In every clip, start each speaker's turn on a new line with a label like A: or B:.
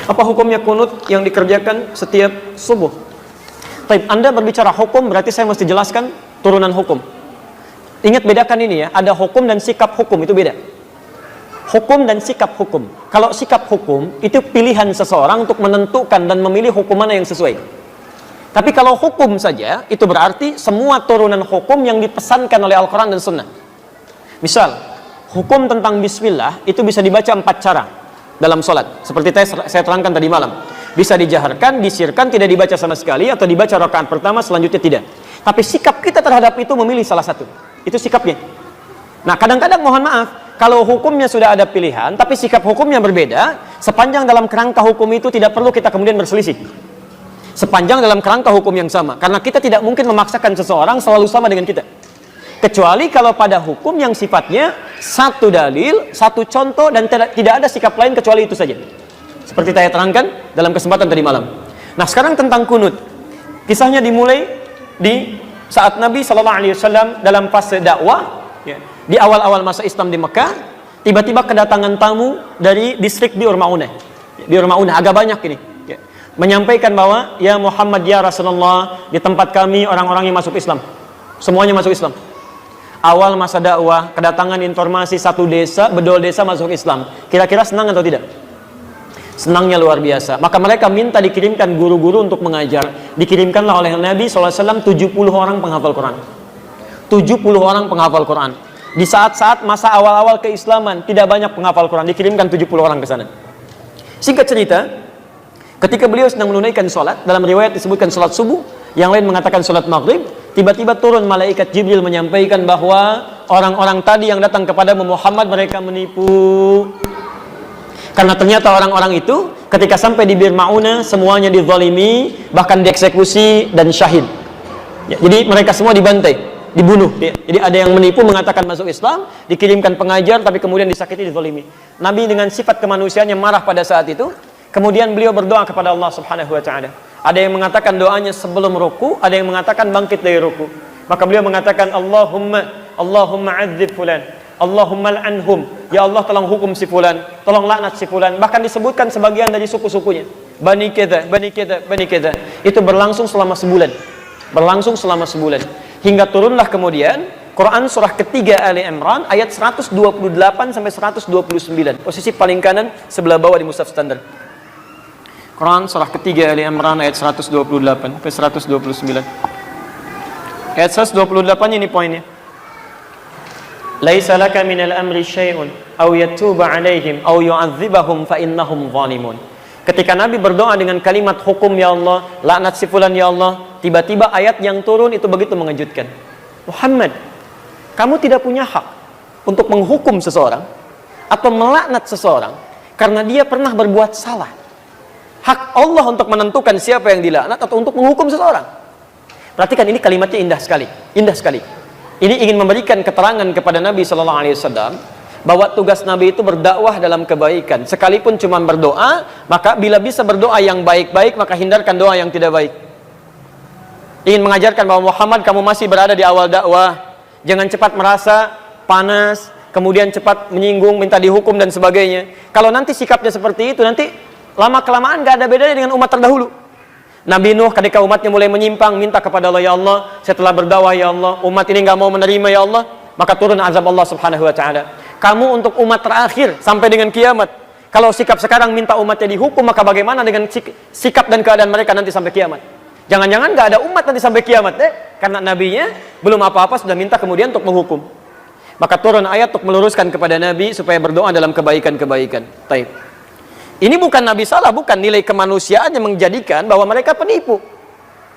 A: Apa hukumnya kunut yang dikerjakan setiap subuh? Baik, Anda berbicara hukum, berarti saya mesti jelaskan turunan hukum. Ingat, bedakan ini ya, ada hukum dan sikap hukum, itu beda. Hukum dan sikap hukum. Kalau sikap hukum, itu pilihan seseorang untuk menentukan dan memilih hukum mana yang sesuai. Tapi kalau hukum saja, itu berarti semua turunan hukum yang dipesankan oleh Al-Quran dan Sunnah. Misal, hukum tentang bismillah, itu bisa dibaca 4 cara dalam sholat. Seperti saya terangkan tadi malam. Bisa dijaharkan, disirkan, tidak dibaca sama sekali, atau dibaca rakaat pertama, selanjutnya tidak. Tapi sikap kita terhadap itu memilih salah satu. Itu sikapnya. Nah, kadang-kadang mohon maaf, kalau hukumnya sudah ada pilihan, tapi sikap hukumnya berbeda, sepanjang dalam kerangka hukum itu tidak perlu kita kemudian berselisih. Sepanjang dalam kerangka hukum yang sama. Karena kita tidak mungkin memaksakan seseorang selalu sama dengan kita. Kecuali kalau pada hukum yang sifatnya satu dalil, satu contoh, dan tidak ada sikap lain kecuali itu saja. Seperti saya terangkan dalam kesempatan tadi malam. Nah, sekarang tentang kunut. Kisahnya dimulai di saat Nabi SAW dalam fase dakwah, ya, di awal-awal masa Islam di Mekah, tiba-tiba kedatangan tamu dari distrik Bi'r Ma'unah. Bi'r Ma'unah agak banyak ini, ya, menyampaikan bahwa, ya Muhammad, ya Rasulullah, di tempat kami orang-orang yang masuk Islam, semuanya masuk Islam. Awal masa dakwah, kedatangan informasi satu desa, bedol desa masuk Islam. Kira-kira senang atau tidak? Senangnya luar biasa. Maka mereka minta dikirimkan guru-guru untuk mengajar. Dikirimkanlah oleh Nabi SAW 70 orang penghafal Quran. 70 orang penghafal Quran. Di saat-saat masa awal-awal keislaman, tidak banyak penghafal Quran. Dikirimkan 70 orang ke sana. Singkat cerita, ketika beliau sedang menunaikan sholat, dalam riwayat disebutkan sholat subuh, yang lain mengatakan sholat maghrib, tiba-tiba turun malaikat Jibril menyampaikan bahwa orang-orang tadi yang datang kepada Muhammad, mereka menipu. Karena ternyata orang-orang itu ketika sampai di Bi'r Ma'unah semuanya dizalimi, bahkan dieksekusi dan syahid. Ya, jadi mereka semua dibantai, dibunuh. Ya. Jadi ada yang menipu mengatakan masuk Islam, dikirimkan pengajar tapi kemudian disakiti, dizalimi. Nabi dengan sifat kemanusiaan yang marah pada saat itu, kemudian beliau berdoa kepada Allah Subhanahu wa taala. Ada yang mengatakan doanya sebelum ruku, ada yang mengatakan bangkit dari ruku. Maka beliau mengatakan Allahumma adzib fulan, Allahumma al'anhum, ya Allah tolong hukum si fulan, tolong laknat si fulan. Bahkan disebutkan sebagian dari suku-sukunya, Bani Keda, Bani Keda, Bani Keda. Itu berlangsung selama sebulan. Berlangsung selama sebulan. Hingga turunlah kemudian Quran surah ketiga Ali Imran ayat 128 sampai 129. Posisi paling kanan sebelah bawah di mushaf standar. Quran surah ketiga Ali Imran ayat 128 sampai 129. Ayat 128 ini poinnya. Laisa laka minal amri syai'un aw yatuba 'alaihim aw yu'adzibahum fa innahum zalimun. Ketika Nabi berdoa dengan kalimat hukum, ya Allah, laknat si fulan ya Allah, tiba-tiba ayat yang turun itu begitu mengejutkan. Muhammad, kamu tidak punya hak untuk menghukum seseorang atau melaknat seseorang karena dia pernah berbuat salah. Hak Allah untuk menentukan siapa yang dilaknat atau untuk menghukum seseorang. Perhatikan, ini kalimatnya indah sekali, indah sekali. Ini ingin memberikan keterangan kepada Nabi SAW bahwa tugas Nabi itu berdakwah dalam kebaikan. Sekalipun cuma berdoa, maka bila bisa berdoa yang baik-baik, maka hindarkan doa yang tidak baik. Ingin mengajarkan bahwa Muhammad, kamu masih berada di awal dakwah. Jangan cepat merasa panas, kemudian cepat menyinggung, minta dihukum dan sebagainya. Kalau nanti sikapnya seperti itu, nanti lama-kelamaan gak ada bedanya dengan umat terdahulu. Nabi Nuh ketika umatnya mulai menyimpang, minta kepada Allah, ya Allah, setelah berdakwah ya Allah, umat ini gak mau menerima ya Allah, maka turun azab Allah Subhanahu wa ta'ala. Kamu untuk umat terakhir sampai dengan kiamat. Kalau sikap sekarang minta umatnya dihukum, maka bagaimana dengan sikap dan keadaan mereka nanti sampai kiamat? Jangan-jangan gak ada umat nanti sampai kiamat, karena nabinya belum apa-apa sudah minta kemudian untuk menghukum. Maka turun ayat untuk meluruskan kepada Nabi supaya berdoa dalam kebaikan-kebaikan. Taib. Ini bukan Nabi salah, bukan, nilai kemanusiaan yang menjadikan bahwa mereka penipu.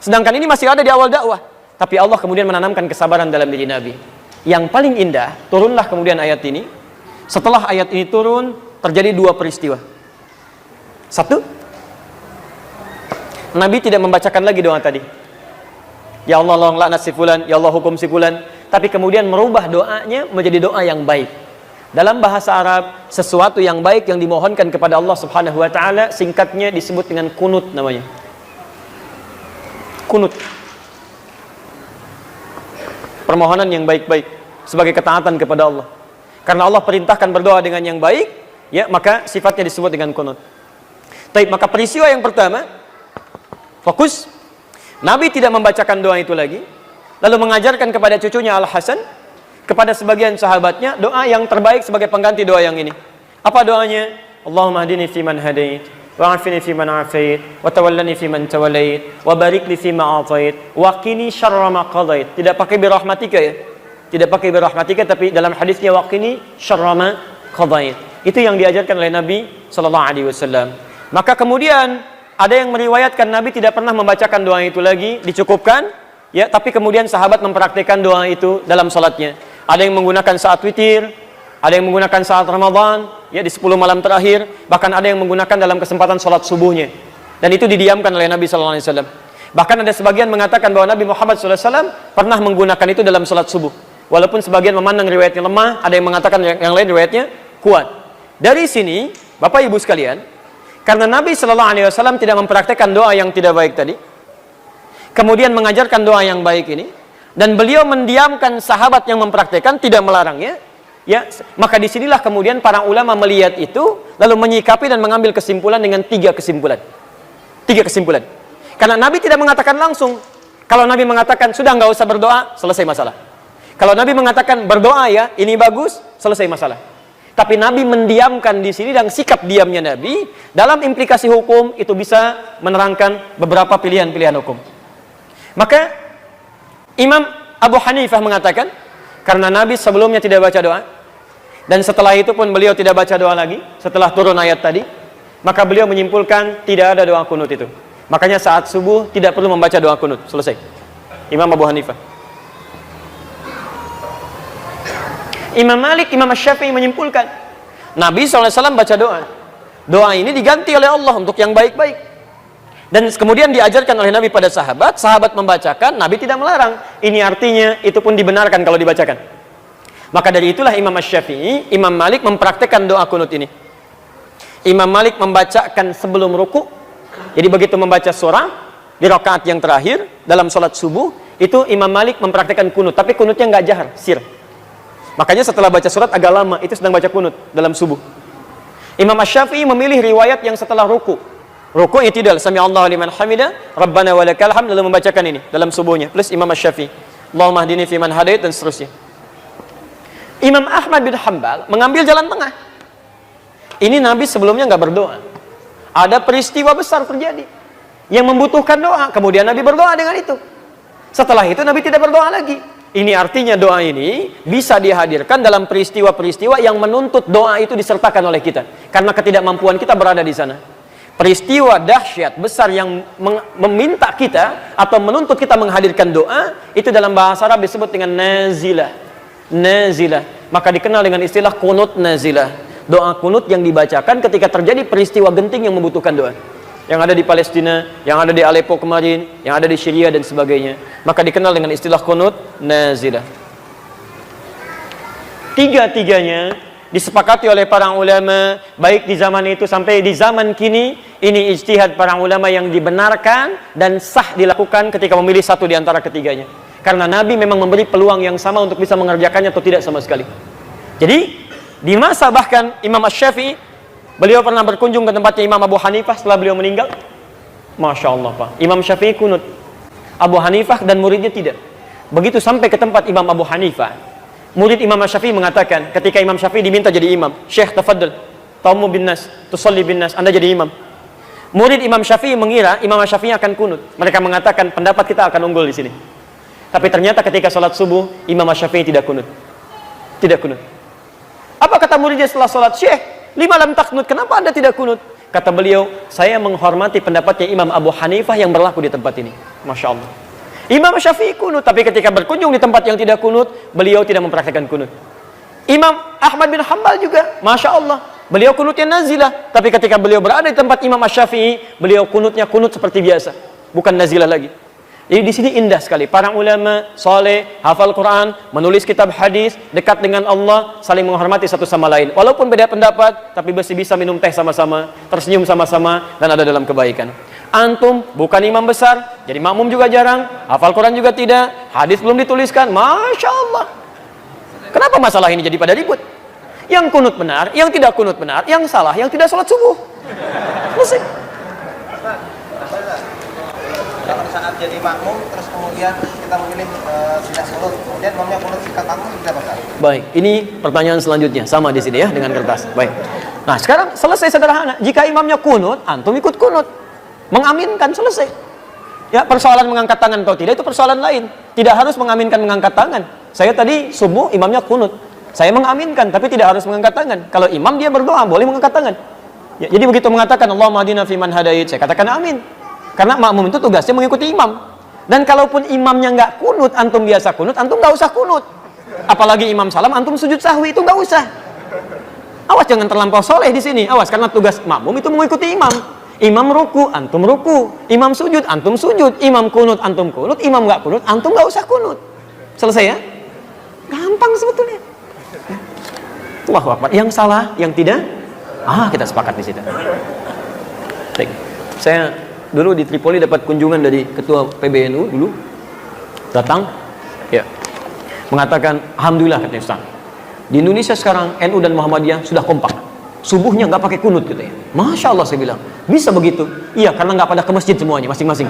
A: Sedangkan ini masih ada di awal dakwah. Tapi Allah kemudian menanamkan kesabaran dalam diri Nabi. Yang paling indah, turunlah kemudian ayat ini. Setelah ayat ini turun, terjadi dua peristiwa. Satu, Nabi tidak membacakan lagi doa tadi. Ya Allah, tolong laknat si fulan, ya Allah hukum si fulan. Tapi kemudian merubah doanya menjadi doa yang baik. Dalam bahasa Arab, sesuatu yang baik yang dimohonkan kepada Allah Subhanahu wa ta'ala, singkatnya disebut dengan kunut namanya. Kunut. Permohonan yang baik-baik sebagai ketaatan kepada Allah. Karena Allah perintahkan berdoa dengan yang baik, ya, maka sifatnya disebut dengan kunut. Taib, maka peristiwa yang pertama, fokus, Nabi tidak membacakan doa itu lagi, lalu mengajarkan kepada cucunya Al-Hasan, kepada sebagian sahabatnya, doa yang terbaik sebagai pengganti doa yang ini. Apa doanya? Allahumma hadini fiman hadait, wa'afini fiman afait, wa tawallani fiman tawallait, wa barik li fima atait, wa qini syarra ma qadait. Tidak pakai birahmatika ya. Tidak pakai birahmatika, tapi dalam hadisnya wa qini syarra ma qadait. Itu yang diajarkan oleh Nabi sallallahu alaihi wasallam. Maka kemudian ada yang meriwayatkan Nabi tidak pernah membacakan doa itu lagi, dicukupkan ya, tapi kemudian sahabat mempraktikkan doa itu dalam salatnya. Ada yang menggunakan saat witir, ada yang menggunakan saat Ramadan, ya di 10 malam terakhir, bahkan ada yang menggunakan dalam kesempatan salat subuhnya. Dan itu didiamkan oleh Nabi sallallahu alaihi wasallam. Bahkan ada sebagian mengatakan bahwa Nabi Muhammad sallallahu alaihi wasallam pernah menggunakan itu dalam salat subuh. Walaupun sebagian memandang riwayatnya lemah, ada yang mengatakan yang lain riwayatnya kuat. Dari sini, Bapak Ibu sekalian, karena Nabi sallallahu alaihi wasallam tidak mempraktikkan doa yang tidak baik tadi, kemudian mengajarkan doa yang baik ini, dan beliau mendiamkan sahabat yang mempraktikkan, tidak melarangnya, ya, maka disinilah kemudian para ulama melihat itu, lalu menyikapi dan mengambil kesimpulan dengan 3 kesimpulan. 3 kesimpulan. Karena Nabi tidak mengatakan langsung. Kalau Nabi mengatakan sudah nggak usah berdoa, selesai masalah. Kalau Nabi mengatakan berdoa ya, ini bagus, selesai masalah. Tapi Nabi mendiamkan di sini, dan sikap diamnya Nabi dalam implikasi hukum itu bisa menerangkan beberapa pilihan-pilihan hukum. Maka Imam Abu Hanifah mengatakan, karena Nabi sebelumnya tidak baca doa, dan setelah itu pun beliau tidak baca doa lagi, setelah turun ayat tadi, maka beliau menyimpulkan tidak ada doa kunut itu. Makanya saat subuh tidak perlu membaca doa kunut, selesai. Imam Abu Hanifah. Imam Malik, Imam Syafi'i menyimpulkan Nabi SAW baca doa. Doa ini diganti oleh Allah untuk yang baik-baik. Dan kemudian diajarkan oleh Nabi pada sahabat, sahabat membacakan, Nabi tidak melarang. Ini artinya itu pun dibenarkan kalau dibacakan. Maka dari itulah Imam Syafi'i, Imam Malik mempraktekkan doa kunut ini. Imam Malik membacakan sebelum ruku. Jadi begitu membaca surah di rakaat yang terakhir dalam sholat subuh, itu Imam Malik mempraktekkan kunut, tapi kunutnya nggak jahar, sir. Makanya setelah baca surat agak lama, itu sedang baca kunut dalam subuh. Imam Syafi'i memilih riwayat yang setelah ruku. Ruku i'tidal, sami Allahu liman hamidah, Rabbana walakal hamd, lalu membacakan ini dalam subuhnya. Plus Imam Syafi'i, Allahumma hdini fiman hadait, dan seterusnya. Imam Ahmad bin Hanbal mengambil jalan tengah. Ini Nabi sebelumnya nggak berdoa. Ada peristiwa besar terjadi yang membutuhkan doa, kemudian Nabi berdoa dengan itu. Setelah itu Nabi tidak berdoa lagi. Ini artinya doa ini bisa dihadirkan dalam peristiwa-peristiwa yang menuntut doa itu disertakan oleh kita. Karena ketidakmampuan kita berada di sana. Peristiwa dahsyat besar yang meminta kita atau menuntut kita menghadirkan doa, itu dalam bahasa Arab disebut dengan nazilah. Nazilah. Maka dikenal dengan istilah kunut nazilah. Doa kunut yang dibacakan ketika terjadi peristiwa genting yang membutuhkan doa. Yang ada di Palestina, yang ada di Aleppo kemarin, yang ada di Syria dan sebagainya. Maka dikenal dengan istilah kunut nazilah. Tiga-tiganya disepakati oleh para ulama, baik di zaman itu sampai di zaman kini. Ini ijtihad para ulama yang dibenarkan dan sah dilakukan ketika memilih satu di antara ketiganya. Karena Nabi memang memberi peluang yang sama untuk bisa mengerjakannya atau tidak sama sekali. Jadi di masa bahkan Imam Syafi'i, beliau pernah berkunjung ke tempatnya Imam Abu Hanifah setelah beliau meninggal. Masya Allah Pak, Imam Syafi'i kunut, Abu Hanifah dan muridnya tidak. Begitu sampai ke tempat Imam Abu Hanifah, murid Imam Syafi'i mengatakan, ketika Imam Syafi'i diminta jadi imam, Syekh tafaddal, taumu bin nas, tusalli bin nas, Anda jadi imam. Murid Imam Syafi'i mengira Imam Syafi'i akan kunut. Mereka mengatakan pendapat kita akan unggul di sini. Tapi ternyata ketika sholat subuh, Imam Syafi'i tidak kunut. Tidak kunut. Apa kata muridnya setelah sholat? Syekh, lima lam taknut, kenapa Anda tidak kunut? Kata beliau, saya menghormati pendapatnya Imam Abu Hanifah yang berlaku di tempat ini. Masya Allah. Imam Syafi'i kunut, tapi ketika berkunjung di tempat yang tidak kunut, beliau tidak mempraktikkan kunut. Imam Ahmad bin Hanbal juga, Masya Allah, beliau kunutnya nazilah, tapi ketika beliau berada di tempat Imam Syafi'i, beliau kunutnya kunut seperti biasa, bukan nazilah lagi. Jadi di sini indah sekali. Para ulama saleh, hafal Quran, menulis kitab hadis, dekat dengan Allah, saling menghormati satu sama lain. Walaupun beda pendapat, tapi masih bisa minum teh sama-sama, tersenyum sama-sama, dan ada dalam kebaikan. Antum bukan imam besar, jadi makmum juga jarang, hafal Quran juga tidak, hadis belum dituliskan, Masya Allah. Kenapa masalah ini jadi pada ribut? Yang kunut benar, yang tidak kunut benar, yang salah, yang tidak sholat subuh. Selesai.
B: Kalau saat jadi makmum, terus kemudian kita memilih tidak kunut, kemudian imamnya kunut sikap makmum tidak Ustaz?
A: Baik, ini pertanyaan selanjutnya sama di sini ya dengan kertas. Baik. Nah, sekarang selesai sederhana. Jika imamnya kunut, antum ikut kunut. Mengaminkan, selesai. Ya, persoalan mengangkat tangan atau tidak itu persoalan lain. Tidak harus mengaminkan mengangkat tangan. Saya tadi subuh imamnya kunut. Saya mengaminkan tapi tidak harus mengangkat tangan. Kalau imam dia berdoa boleh mengangkat tangan. Ya, jadi begitu mengatakan Allahumma hadina fiman hadait, saya katakan amin. Karena makmum itu tugasnya mengikuti imam. Dan kalaupun imamnya nggak kunut, antum biasa kunut, antum nggak usah kunut. Apalagi imam salam, antum sujud sahwi itu nggak usah. Awas jangan terlampau soleh di sini. Awas karena tugas makmum itu mengikuti imam. Imam ruku, antum ruku. Imam sujud, antum sujud. Imam kunut, antum kunut. Imam nggak kunut, antum nggak usah kunut. Selesai ya? Gampang sebetulnya. Wah, yang salah, yang tidak? Kita sepakat di situ. Baik. Saya dulu di Tripoli dapat kunjungan dari ketua PBNU dulu. Datang, ya. Mengatakan, alhamdulillah katanya Ustaz. Di Indonesia sekarang NU dan Muhammadiyah sudah kompak. Subuhnya nggak pakai kunut gitu ya. Masya Allah saya bilang, bisa begitu? Iya, karena nggak pada ke masjid semuanya masing-masing.